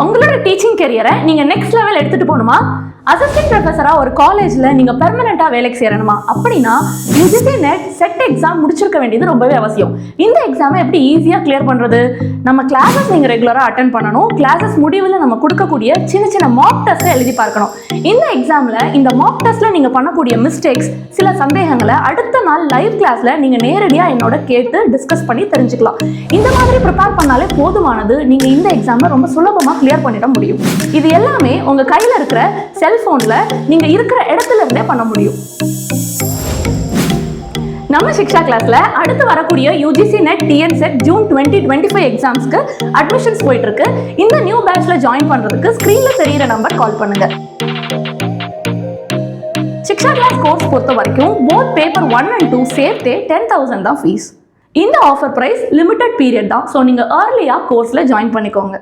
உங்களோட டீச்சிங் கெரியரை நீங்க next level எடுத்துட்டு போகணுமா? அசிஸ்டன்ட் ப்ரொஃபஸரா ஒரு காலேஜ்ல நீங்க பெர்மனண்டா வேலைக்கு சேரணுமா? அப்படின்னா யுஜிசி நெட் செட் எக்ஸாம் முடிச்சிருக்க வேண்டியது ரொம்பவே அவசியம். இந்த எக்ஸாமை எப்படி ஈஸியா கிளியர் பண்றது? நம்ம கிளாஸஸ் நீங்க ரெகுலரா அட்டென்ட் பண்ணணும். கிளாஸஸ் முடிவில் நம்ம கொடுக்கக்கூடிய சின்ன சின்ன மாக் டெஸ்ட் எழுதி பார்க்கணும். இந்த எக்ஸாம்ல இந்த மாக் டெஸ்ட்ல நீங்க பண்ணக்கூடிய மிஸ்டேக்ஸ், சில சந்தேகங்களை அடுத்த நாள் லைவ் கிளாஸ்ல நீங்க நேரடியா என்னோட கேட்டு டிஸ்கஸ் பண்ணி தெரிஞ்சுக்கலாம். இந்த மாதிரி ப்ரிப்பேர் பண்ணாலே போதுமானது. நீங்க இந்த எக்ஸாமை ரொம்ப சுலபமா கிளியர் பண்ணிட முடியும். இது எல்லாமே உங்க கையில இருக்கிற செல்போன்ல நீங்க இருக்கிற இடத்துல இருந்தே பண்ண முடியும். நம்ம சிக்ஷா கிளாஸ்ல அடுத்து வரக்கூடிய UGC NET TN SET June 2025 எக்ஸாம்ஸ்க்கு அட்மிஷன்ஸ் போயிட்டு இருக்கு. இந்த நியூ பேட்ச்ல ஜாயின் பண்றதுக்கு ஸ்கிரீன்ல தெரியுற நம்பர் கால் பண்ணுங்க. சிக்ஷா கிளாஸ் கோர்ஸ் பொறுத்த வரைக்கும் போத் பேப்பர் 1 and 2 சேர்த்தே 10,000 தான் ஃபீஸ். இந்த ஆஃபர் பிரைஸ் லிமிடெட் பீரியட் தான். ஸோ நீங்க ஏர்லியா கோர்ஸ்ல ஜாயின் பண்ணிக்கோங்க.